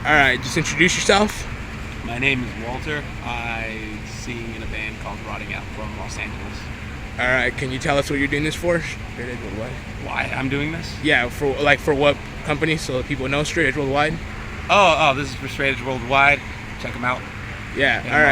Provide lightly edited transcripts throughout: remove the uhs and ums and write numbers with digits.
All right, just introduce yourself. My name is Walter. I sing in a band called Rotting Out from Los Angeles. All right, can you tell us what you're doing this for? Straight Edge Worldwide. Why I'm doing this? Yeah, for what company, so that people know Straight Edge Worldwide. This is for Straight Edge Worldwide. Check them out. Yeah. All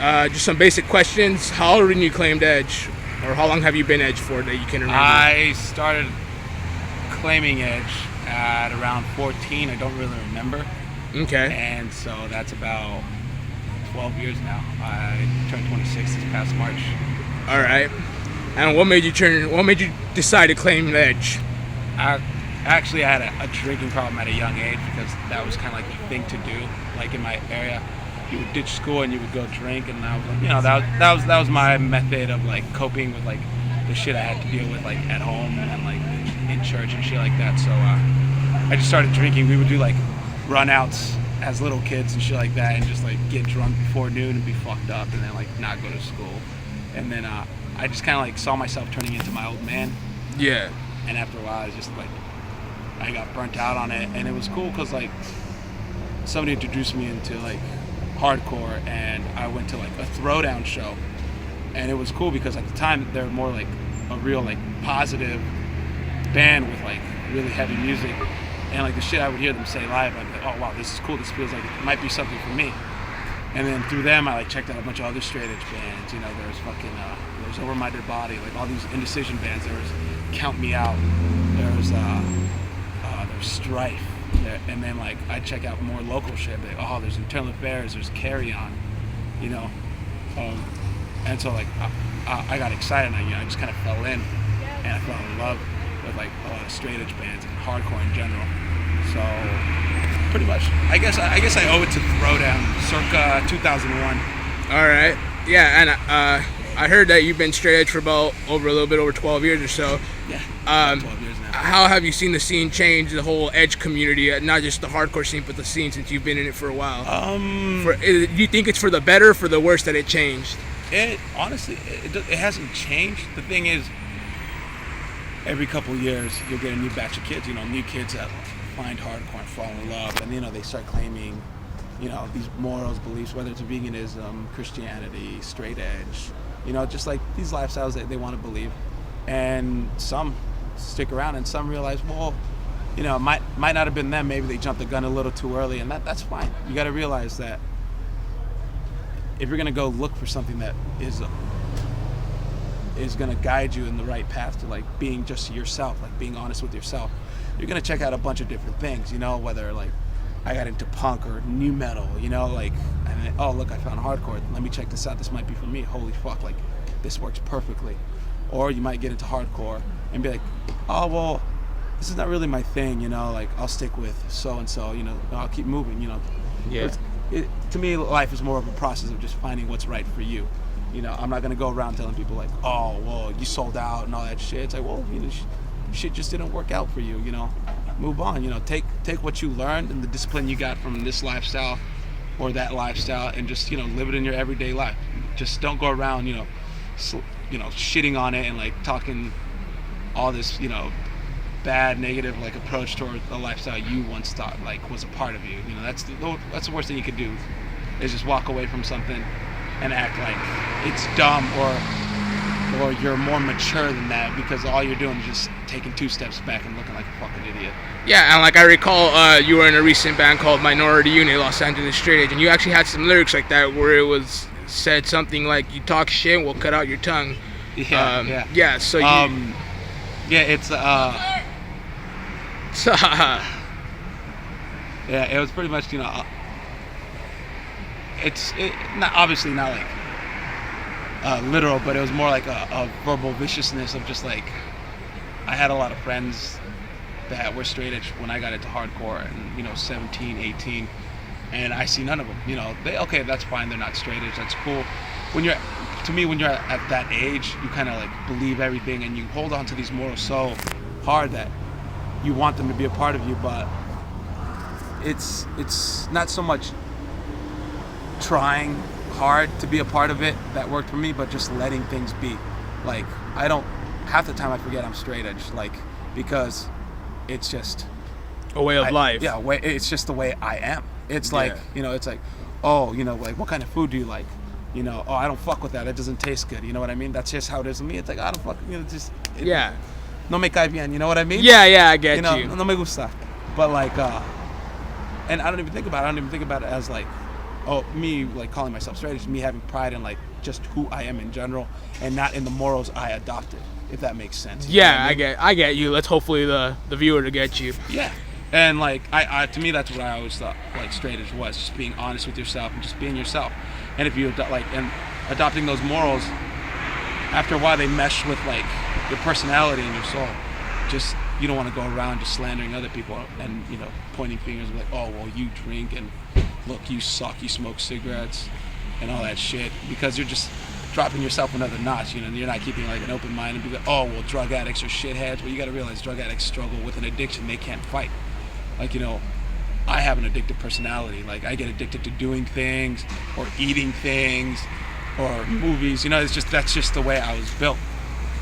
right. Just some basic questions. How old when you claimed Edge, or how long have you been Edge for that you can remember? I started claiming Edge at around 14. I don't really remember. Okay. And so that's about 12 years now. I turned 26 this past March. All right. And what made you decide to claim Edge? I had a drinking problem at a young age because that was kind of like the thing to do. Like in my area, you would ditch school and you would go drink, and I was like, that was my method of like coping with like the shit I had to deal with like at home and like in church and shit like that. So I just started drinking. We would do like run-outs as little kids and shit like that, and just like get drunk before noon and be fucked up, and then like not go to school. And then I just kind of like saw myself turning into my old man. Yeah. And after a while, I was just like, I got burnt out on it, and it was cool because like somebody introduced me into like hardcore, and I went to like a throwdown show, and it was cool because at the time they were more like a real like positive band with like really heavy music, and like the shit I would hear them say live, I'd be like, oh wow, this is cool. This feels like it might be something for me. And then through them, I like checked out a bunch of other straight edge bands. You know, there's there's Over My Dead Body, like all these indecision bands. There was Count Me Out. There's Strife. And then like I check out more local shit. Like, oh, there's Internal Affairs. There's Carry On. You know, and so like I got excited. And I just kind of fell in, and I fell in love with like a lot of straight edge bands and hardcore in general. So pretty much, I guess I owe it to Throwdown, circa 2001. All right. Yeah, and I heard that you've been straight edge for about a little bit over 12 years or so. Yeah, 12 years now. How have you seen the scene change, the whole edge community, not just the hardcore scene, but the scene since you've been in it for a while? Do you think it's for the better or for the worse that it changed? It honestly, it hasn't changed. The thing is, every couple of years you'll get a new batch of kids. You know, new kids that find hardcore and fall in love, and they start claiming, these morals, beliefs, whether it's veganism, Christianity, straight edge, just like these lifestyles that they want to believe. And some stick around, and some realize, well, it might not have been them. Maybe they jumped the gun a little too early, and that's fine. You got to realize that if you're gonna go look for something that is gonna guide you in the right path to like being just yourself, like being honest with yourself, you're gonna check out a bunch of different things, whether like I got into punk or new metal, and then, oh look, I found hardcore, let me check this out, this might be for me, holy fuck, like this works perfectly. Or you might get into hardcore and be like, oh well, this is not really my thing, like I'll stick with so and so, I'll keep moving, Yeah. To me, life is more of a process of just finding what's right for you. I'm not gonna go around telling people like, oh well, you sold out and all that shit. It's like, well, shit just didn't work out for you, move on, take what you learned and the discipline you got from this lifestyle or that lifestyle, and just live it in your everyday life. Just don't go around shitting on it and like talking all this bad negative like approach toward the lifestyle you once thought like was a part of you. That's the worst thing you could do, is just walk away from something and act like it's dumb or you're more mature than that, because all you're doing is just taking 2 steps back and looking like a fucking idiot. Yeah, and like I recall, you were in a recent band called Minority Unit, Los Angeles Straight Edge, and you actually had some lyrics like that where it was said something like, "You talk shit, we'll cut out your tongue." Yeah. Yeah. So you. Yeah, it's yeah, it was pretty much it's not obviously not like literal, but it was more like a verbal viciousness of just like, I had a lot of friends that were straight edge when I got into hardcore, and 17, 18, and I see none of them. Okay, that's fine, they're not straight edge, that's cool. When you're at that age, you kind of like believe everything, and you hold on to these morals so hard that you want them to be a part of you, but it's not so much trying hard to be a part of it that worked for me, but just letting things be. Like, half the time I forget I'm straight edge, like, because it's just a way of life. Yeah, it's just the way I am. It's like, Yeah. you know, it's like, oh, you know, like, what kind of food do you like? You know, oh, I don't fuck with that. It doesn't taste good. You know what I mean? That's just how it is with me. It's like, I don't fuck, you know, just. Yeah. No me cae bien. You know what I mean? Yeah, I get You know, you. no me gusta. But like, and I don't even think about it as like, oh, me like calling myself straight. It's me having pride in like just who I am in general, and not in the morals I adopted. If that makes sense. You know Yeah, what mean? I get you. Let's hopefully the viewer to get you. Yeah. And like, I to me, that's what I always thought like straight edge was, just being honest with yourself and just being yourself. And if you and adopting those morals, after a while they mesh with like your personality and your soul. Just, you don't want to go around just slandering other people and, you know, pointing fingers like, oh, well, you drink and look, you suck, you smoke cigarettes and all that shit, because you're just dropping yourself another notch, you know, and you're not keeping like an open mind and be like, oh, well, drug addicts are shitheads. Well, you got to realize drug addicts struggle with an addiction they can't fight. Like, you know, I have an addictive personality. Like, I get addicted to doing things or eating things or movies. You know, that's just the way I was built.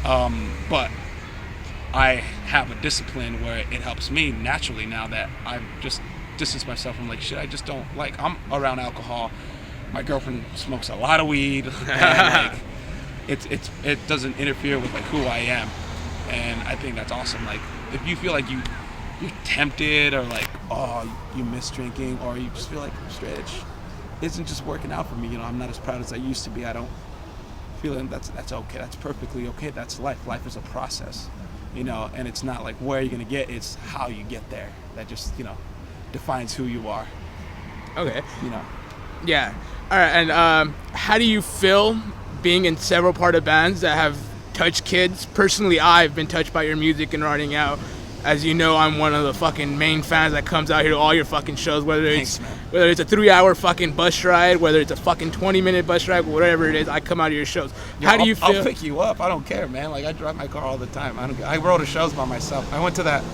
But I have a discipline where it helps me naturally now that I've just distanced myself from like shit. I just don't like. I'm around alcohol. My girlfriend smokes a lot of weed, and like it doesn't interfere with like who I am, and I think that's awesome. Like, if you feel like you're tempted or like, oh, you miss drinking, or you just feel like straight edge isn't just working out for me. You know, I'm not as proud as I used to be. I don't feel that's okay. That's perfectly okay. That's life. Life is a process, you know, and it's not like where you're gonna get. It's how you get there. That just, you know, defines who you are. Okay. You know. Yeah. All right. And how do you feel being in several part of bands that have touched kids? Personally, I've been touched by your music and writing out. As you know, I'm one of the fucking main fans that comes out here to all your fucking shows, whether it's a 3-hour fucking bus ride, whether it's a fucking 20-minute bus ride, whatever it is, I come out to your shows. Yo, How do you feel? I'll pick you up. I don't care, man. Like, I drive my car all the time. I wrote a shows by myself. I went to that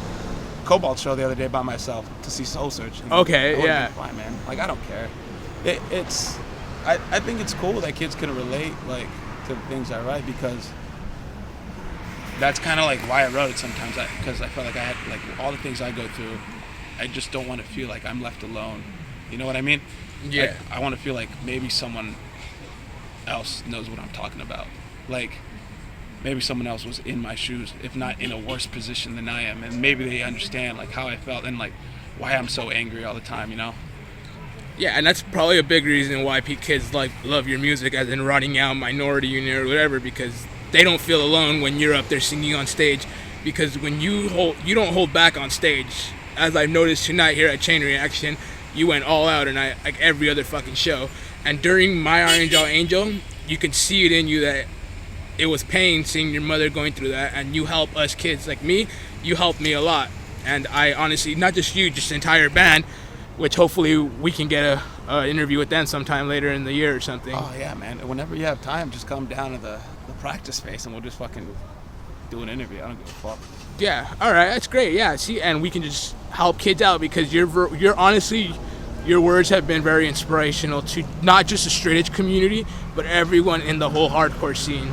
Cobalt show the other day by myself to see Soul Search. Okay, I yeah. fine, man. Like, I don't care. I think it's cool that kids can relate, like, to the things I write, because that's kind of like why I wrote it sometimes, because I felt like I had, like, all the things I go through, I just don't want to feel like I'm left alone. You know what I mean? Yeah. I want to feel like maybe someone else knows what I'm talking about. Like, maybe someone else was in my shoes, if not in a worse position than I am, and maybe they understand, like, how I felt and, like, why I'm so angry all the time, you know? Yeah, and that's probably a big reason why kids love your music, as in Running Out, Minority Unit, or whatever, because they don't feel alone when you're up there singing on stage. Because when you don't hold back on stage, as I've noticed tonight here at Chain Reaction, you went all out, and like every other fucking show. And during My Orange Angel, you can see it in you that it was pain seeing your mother going through that, and you help us kids like me. You helped me a lot, and I honestly, not just you, just the entire band, which hopefully we can get a interview with them sometime later in the year or something. Oh, yeah, man. Whenever you have time, just come down to the practice space and we'll just fucking do an interview. I don't give a fuck. Yeah, all right, that's great. Yeah, see, and we can just help kids out, because you're honestly, your words have been very inspirational to not just the straight edge community, but everyone in the whole hardcore scene.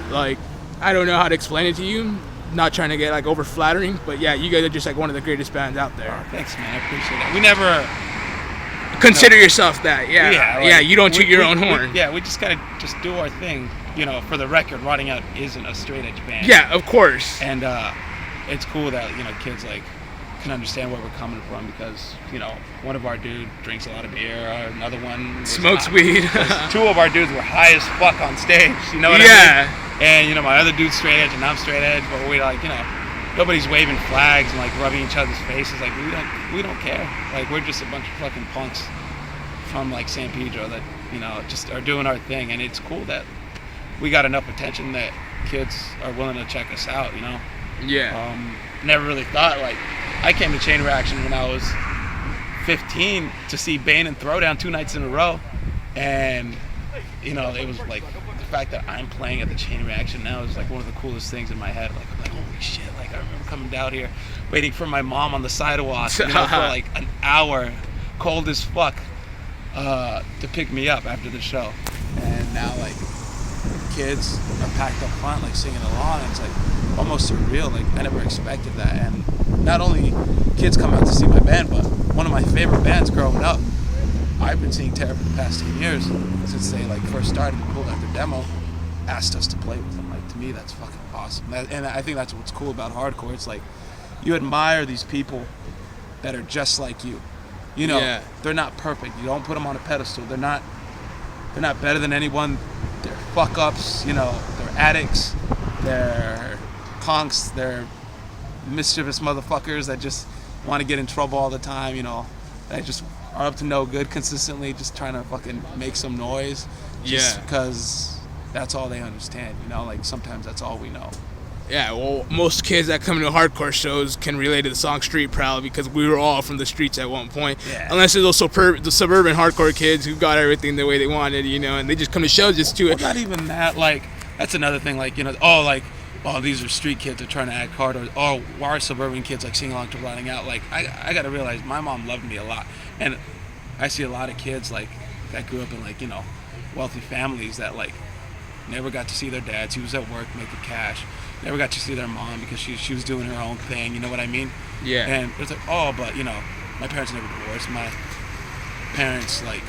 Like, I don't know how to explain it to you. Not trying to get like over flattering, but yeah, you guys are just like one of the greatest bands out there. Oh, thanks, man. I appreciate that. We never consider yourself that. Yeah, like, yeah. You don't toot your own horn. We just gotta just do our thing. You know, for the record, Rotting Out isn't a straight edge band. Yeah, of course. And it's cool that, you know, kids like can understand where we're coming from, because, you know, one of our dudes drinks a lot of beer, another one smokes weed. Two of our dudes were high as fuck on stage. You know what I mean? Yeah. And, you know, my other dude's straight edge and I'm straight edge, but we, like, you know, nobody's waving flags and like rubbing each other's faces. Like, we don't care. Like, we're just a bunch of fucking punks from like San Pedro that, you know, just are doing our thing. And it's cool that we got enough attention that kids are willing to check us out, you know? Yeah. Never really thought, like, I came to Chain Reaction when I was 15 to see Bane and Throwdown 2 nights in a row. And, you know, it was like, the fact that I'm playing at the Chain Reaction now is like one of the coolest things in my head. Like, I'm like, holy shit. Like, I remember coming down here, waiting for my mom on the sidewalk, you know, for like an hour, cold as fuck, to pick me up after the show. And now, like, kids are packed up front, like singing along. And it's like almost surreal. Like I never expected that. And not only kids come out to see my band, but one of my favorite bands growing up, I've been seeing Terror for the past 10 years since they like first started and pulled out their demo, asked us to play with them. Like to me, that's fucking awesome. And I think that's what's cool about hardcore. It's like you admire these people that are just like you. You know, Yeah. they're not perfect. You don't put them on a pedestal. They're not better than anyone. They're fuck ups. You know, they're addicts. They're punks. They're mischievous motherfuckers that just want to get in trouble all the time. You know, that just are up to no good consistently, just trying to fucking make some noise. Just because that's all they understand. You know, like sometimes that's all we know. Yeah, well, most kids that come to hardcore shows can relate to the song Street Proud because we were all from the streets at one point. Yeah. Unless it's those the suburban hardcore kids who got everything the way they wanted, you know, and they just come to shows just to Well, not even that. Like, that's another thing. Like, you know, oh, these are street kids that are trying to act hard. Or, oh, why are suburban kids, like, singing along to Rotting Out? Like, I got to realize my mom loved me a lot. And I see a lot of kids, like, that grew up in, like, you know, wealthy families that, like, never got to see their dads. He was at work making cash. Never got to see their mom because she was doing her own thing. You know what I mean? Yeah. And it's like, oh, but, you know, my parents never divorced. My parents, like,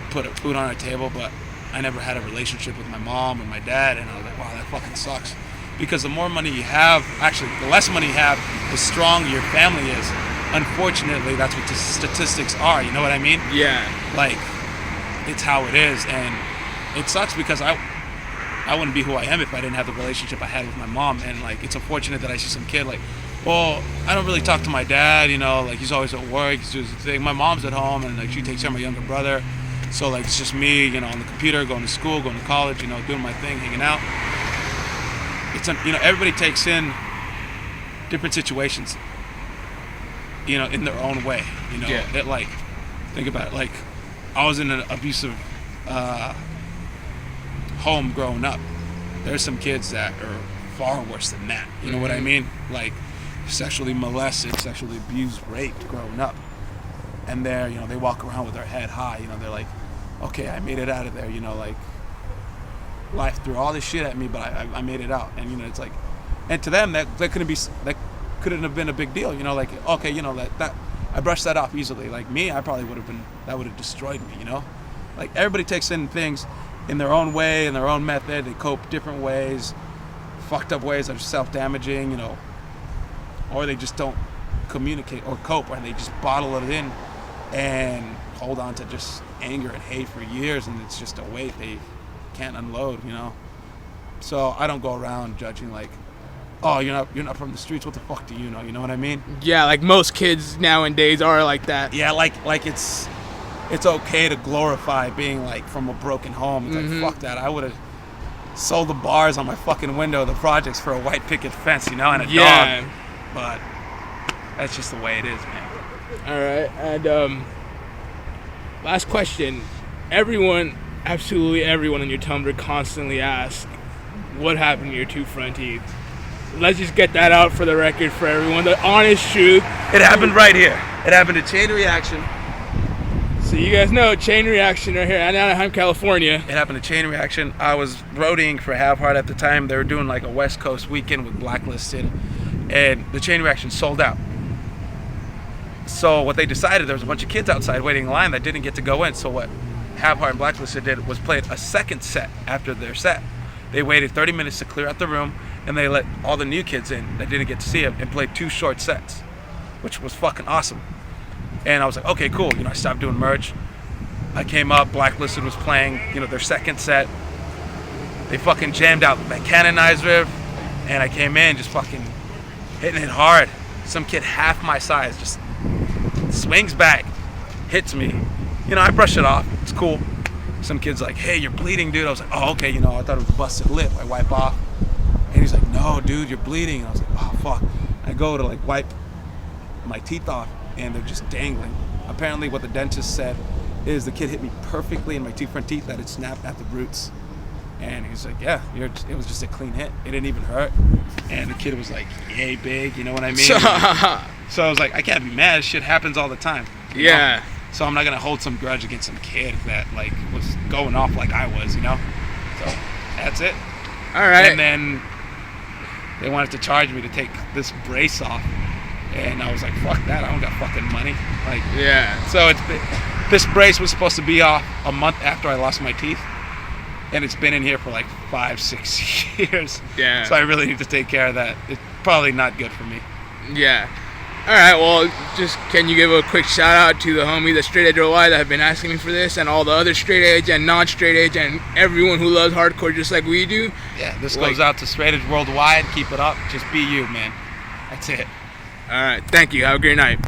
put food on our table, but I never had a relationship with my mom or my dad. And I was like, wow, that fucking sucks. Because the more money you have, actually, the less money you have, the stronger your family is. Unfortunately, that's what the statistics are. You know what I mean? Yeah. Like, it's how it is. And it sucks because I wouldn't be who I am if I didn't have the relationship I had with my mom. And, like, it's unfortunate that I see some kid, like, well, I don't really talk to my dad, you know, like, he's always at work, he's doing his thing. My mom's at home, and, like, she takes care of my younger brother. So, like, it's just me, you know, on the computer, going to school, going to college, you know, doing my thing, hanging out. You know, everybody takes in different situations, you know, in their own way, you know. Yeah. It, like, think about it, like, I was in an abusive home growing up. There's some kids that are far worse than that. You know what I mean? Like sexually molested, sexually abused, raped growing up. And they're, you know, they walk around with their head high. You know, they're like, okay, I made it out of there. You know, like life threw all this shit at me, but I made it out. And, you know, it's like, and to them, that couldn't have been a big deal. You know, like, okay, you know, that I brushed that off easily. Like me, I probably that would have destroyed me, you know? Like everybody takes in things in their own way, in their own method. They cope different ways, fucked up ways that are self-damaging, you know, or they just don't communicate or cope, or they just bottle it in and hold on to just anger and hate for years, and it's just a weight they can't unload, you know. So I don't go around judging like, oh, you're not from the streets, what the fuck do you know? You know what I mean? Yeah, like most kids nowadays are like that. Yeah, like it's okay to glorify being like from a broken home. It's like, fuck that. I would have sold the bars on my fucking window of the projects for a white picket fence, you know, and a dog. But that's just the way it is, man. All right, and last question. Absolutely everyone on your Tumblr constantly asks, what happened to your two front teeth? Let's just get that out for the record for everyone. The honest truth. It happened right here. It happened to Chain Reaction. So you guys know Chain Reaction right here in Anaheim, California. It happened to Chain Reaction. I was roadieing for Have Heart at the time. They were doing like a West Coast weekend with Blacklisted, and the Chain Reaction sold out. So what they decided, there was a bunch of kids outside waiting in line that didn't get to go in. So what Have Heart and Blacklisted did was played a second set after their set. They waited 30 minutes to clear out the room, and they let all the new kids in that didn't get to see it and played 2 short sets, which was fucking awesome. And I was like, okay, cool. You know, I stopped doing merch. I came up, Blacklisted was playing, you know, their second set. They fucking jammed out that Canonized riff, and I came in just fucking hitting it hard. Some kid half my size just swings back, hits me. You know, I brush it off. It's cool. Some kid's like, hey, you're bleeding, dude. I was like, oh, okay, you know, I thought it was a busted lip. I wipe off. And he's like, no, dude, you're bleeding. And I was like, oh, fuck. I go to, like, wipe my teeth off, and they're just dangling. Apparently what the dentist said is the kid hit me perfectly in my 2 front teeth that had snapped at the roots. And he's like, yeah, it was just a clean hit. It didn't even hurt. And the kid was like, yay, big, you know what I mean? So I was like, I can't be mad. Shit happens all the time. Yeah. Know? So I'm not going to hold some grudge against some kid that, like, was going off like I was, you know? So that's it. All right. And then they wanted to charge me to take this brace off, and I was like, fuck that, I don't got fucking money. Like, yeah. So this brace was supposed to be off a month after I lost my teeth, and it's been in here for like 5-6 years. Yeah. So I really need to take care of that. It's probably not good for me. Yeah. All right. Well, just can you give a quick shout out to the homies at Straight Edge OI that have been asking me for this, and all the other straight edge and non-straight edge and everyone who loves hardcore just like we do? Yeah. This goes out to Straight Edge worldwide. Keep it up. Just be you, man. That's it. All right. Thank you. Have a great night.